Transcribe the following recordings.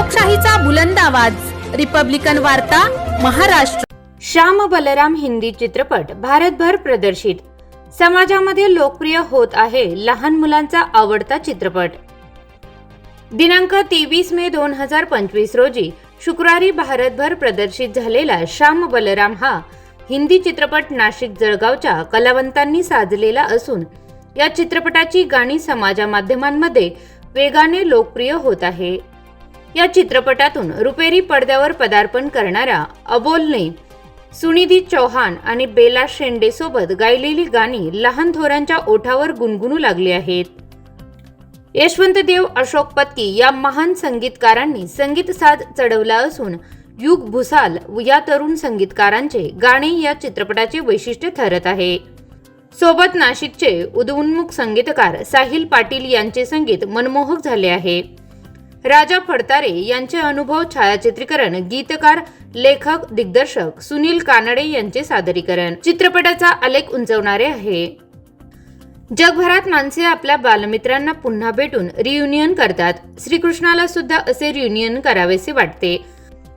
लोकशाहीचा बुलंद आवाज, रिपब्लिकन वार्ता, महाराष्ट्र। श्याम बलराम हिंदी चित्रपट भारतभर प्रदर्शित, समाजामध्ये लोकप्रिय होत आहे लहान मुलांचा आवडता चित्रपट। दिनांक 23 मे 2025 रोजी शुक्रवारी भारतभर प्रदर्शित झालेला श्याम बलराम हा हिंदी चित्रपट नाशिक जळगावच्या कलावंतांनी साजलेला असून या चित्रपटाची गाणी समाज माध्यमांमध्ये वेगाने लोकप्रिय होत आहे। या चित्रपटातून रुपेरी पडद्यावर पदार्पण करणाऱ्या अबोलने सुनिधी चौहान आणि बेला शेंडे सोबत गायलेली गाणी लहान थोरांच्या ओठावर गुणगुणू लागली आहेत। यशवंत देव, अशोक पत्की या महान संगीतकारांनी संगीत साज चढवला असून युग भुसाल या तरुण संगीतकारांचे गाणे या चित्रपटाचे वैशिष्ट्य ठरत आहे। सोबत नाशिकचे उदयोन्मुख संगीतकार साहिल पाटील यांचे संगीत मनमोहक झाले आहे। राजा फडतारे यांचे अनुभव छायाचित्रीकरण, गीतकार, लेखक, दिग्दर्शक सुनील कानडे यांचे सादरीकरण चित्रपटाचा आलेख उंचवणारे आहे। जगभरात माणसे आपल्या बालमित्रांना पुन्हा भेटून रियुनियन करतात। श्रीकृष्णाला सुद्धा असे रियुनियन करावेसे वाटते।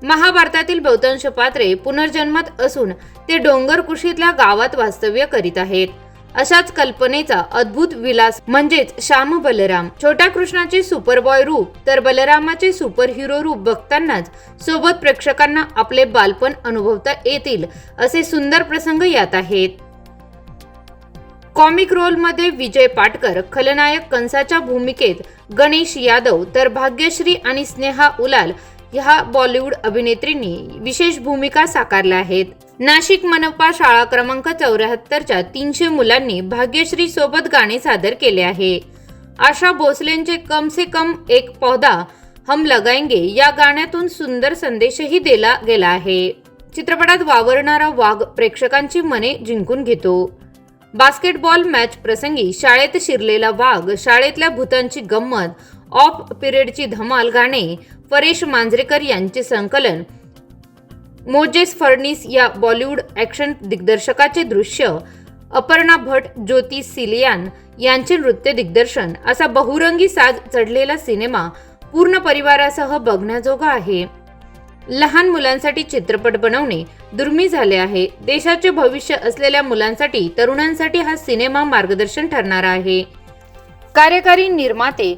महाभारतातील बहुतांश पात्रे पुनर्जन्मात असून ते डोंगर कुशीतल्या गावात वास्तव्य करीत आहेत। अशाच कल्पनेचा अद्भुत विलास म्हणजेच श्याम बलराम। छोट्या कृष्णाचे सुपरबॉय रूप तर बलरामाचे सुपर हिरो रूप बघतानाच सोबत प्रेक्षकांना आपले बालपण अनुभवता येतील असे सुंदर प्रसंग यात आहेत। कॉमिक रोल मध्ये विजय पाटकर, खलनायक कंसाच्या भूमिकेत गणेश यादव तर भाग्यश्री आणि स्नेहा उलाल ह्या बॉलिवूड अभिनेत्रींनी विशेष भूमिका साकारल्या आहेत। नाशिक मनपा शाळा क्रमांक 74च्या 300 मुलांनी भाग्यश्री सोबत गाणे सादर केले आहे। आशा भोसलेंचे कम से कम एक पौधा हम लगाएंगे या गाण्यातून सुंदर संदेशही दिला गेला आहे। चित्रपटात वावरणारा वाघ प्रेक्षकांची मने जिंकून घेतो। बास्केटबॉल मॅच प्रसंगी शाळेत शिरलेला वाघ, शाळेतल्या भूतांची गंमत, ऑफ पिरियडची धमाल गाणे परेश मांजरेकर यांचे संकलन, मोजेस फर्निस या बॉलिवूड ॲक्शन दिग्दर्शकाचे दृश्य, अपर्णा भट, ज्योती सिलियान यांचे नृत्य दिग्दर्शन असा बहुरंगी साज चढलेला सिनेमा पूर्ण परिवारासह बघण्याजोगा आहे। लहान मुलांसाठी चित्रपट बनवणे दुर्मिळ झाले आहे। देशाचे भविष्य असलेल्या मुलांसाठी, तरुणांसाठी हा सिनेमा मार्गदर्शन ठरणार आहे। कार्यकारी निर्माते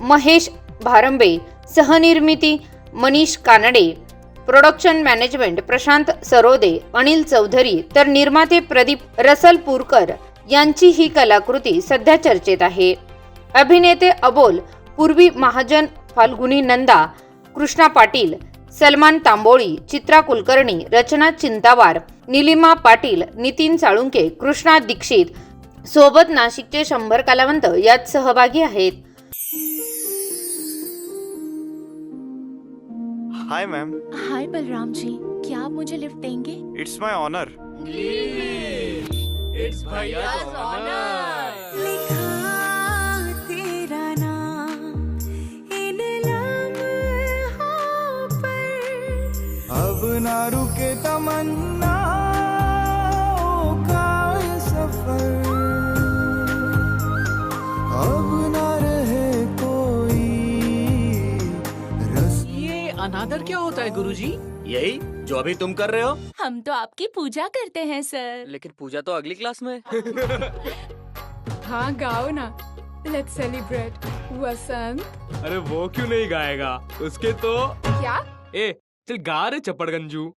महेश भारंबे, सहनिर्मिती मनीष कानडे, प्रोडक्शन मॅनेजमेंट प्रशांत सरोदे, अनिल चौधरी तर निर्माते प्रदीप रसलपूरकर यांची ही कलाकृती सध्या चर्चेत आहे। अभिनेते अबोल, पूर्वी महाजन, फाल्गुनी नंदा, कृष्णा पाटील, सलमान तांबोळी, चित्रा कुलकर्णी, रचना चिंतावार, निलिमा पाटील, नितीन साळुंके, कृष्णा दीक्षित सोबत नाशिकचे 100 कलावंत यात सहभागी आहेत। Hi ma'am. हाय बलराम जी, क्या आप मुझे लिफ्ट देंगे? It's my honour. इट्स भैया's ऑनर। लिखा तेरा नाम इन लम्हों पर, अब ना रुके तमन्ना का सफर, अब ना रहे कोई रस। ये अनादर क्या होता है गुरुजी? यही जो अभी तुम कर रहे हो। हम तो आपकी पूजा करते हैं सर। लेकिन पूजा तो अगली क्लास में। हाँ गाओ ना, लेट्स सेलिब्रेट वसंत। अरे वो क्यों नहीं गाएगा, उसके तो क्या? ए चल गा रे चपड़गंजू।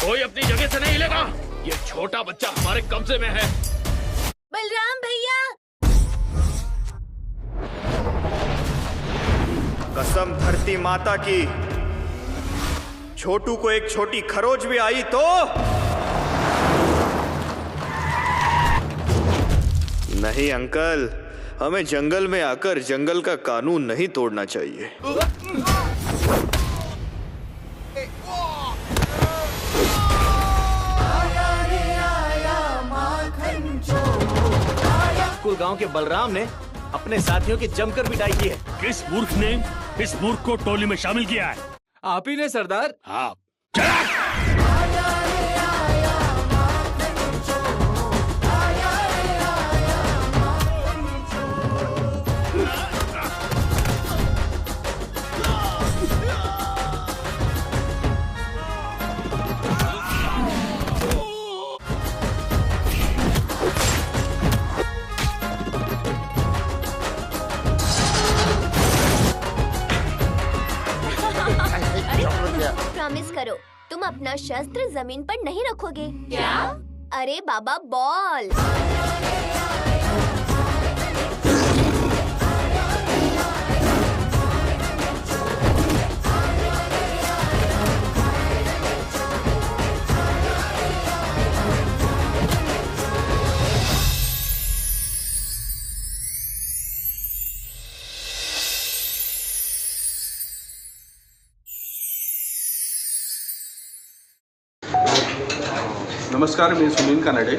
कोई अपनी जगह से नहीं हिलेगा। ये छोटा बच्चा हमारे कब्जे में है। बलराम भैया, कसम धरती माता की, छोटू को एक छोटी खरोच भी आई तो नहीं अंकल, हमें जंगल में आकर जंगल का कानून नहीं तोड़ना चाहिए। आया रे आया माखन चोर आया। कुल गांव के बलराम ने अपने साथियों की जमकर पिटाई की है। किस मूर्ख ने इस मूर्ख को टोली में शामिल किया है? आप ही ने सरदार। हाँ, चला। प्रॉमिस करो तुम अपना शस्त्र जमीन पर नहीं रखोगे। क्या? अरे बाबा बॉल। नमस्कार, मी सुनील कानडे.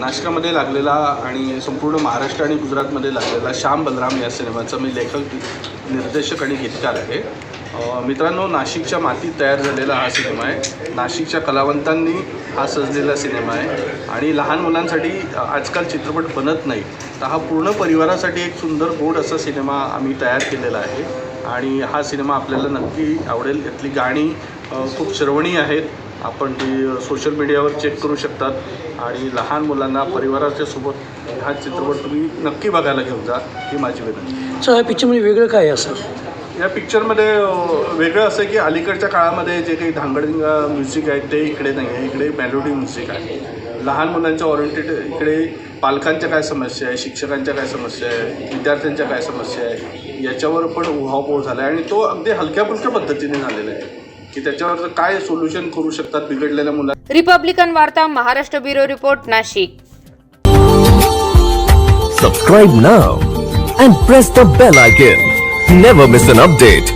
नाशिकामध्ये लागलेला आणि संपूर्ण महाराष्ट्र आणि गुजरातमध्ये लागलेला श्याम बलराम या सिनेमाचा मी लेखक, निर्देशक आणि गीतकार आहे. मित्रांनो, नाशिकच्या मातीत तयार झालेला हा सिनेमा आहे. नाशिकच्या कलावंतांनी हा सजलेला सिनेमा आहे आणि लहान मुलांसाठी आजकाल चित्रपट बनत नाही, तर हा पूर्ण परिवारासाठी एक सुंदर गोड असा सिनेमा आम्ही तयार केलेला आहे आणि हा सिनेमा आपल्याला नक्की आवडेल. यातली गाणी खूप श्रवणीय आहेत. आपण ती सोशल मीडियावर चेक करू शकतात आणि लहान मुलांना परिवाराच्या सोबत हा चित्रपट तुम्ही नक्की बघायला घेऊन जा, ही माझी विनंती. सो या पिक्चरमध्ये वेगळं काय असं? या पिक्चरमध्ये वेगळं असं की अलीकडच्या काळामध्ये जे काही धांगडिंगा म्युझिक आहे ते इकडे नाही आहे, इकडे मेलोडी म्युझिक आहे. लहान मुलांच्या ओरिएंटेड इकडे पालकांच्या काय समस्या आहे, शिक्षकांच्या काय समस्या आहे, विद्यार्थ्यांच्या काय समस्या आहे, याच्यावर पण उहापोह झाला आहे आणि तो अगदी हलक्या फुलक्या पद्धतीने झालेला आहे की त्याच्यावर काय सोल्युशन करू शकतात बिघडलेल्या मुला. रिपब्लिकन वार्ता, Maharashtra bureau report, Nashik. Subscribe now and press the bell icon. Never miss an update.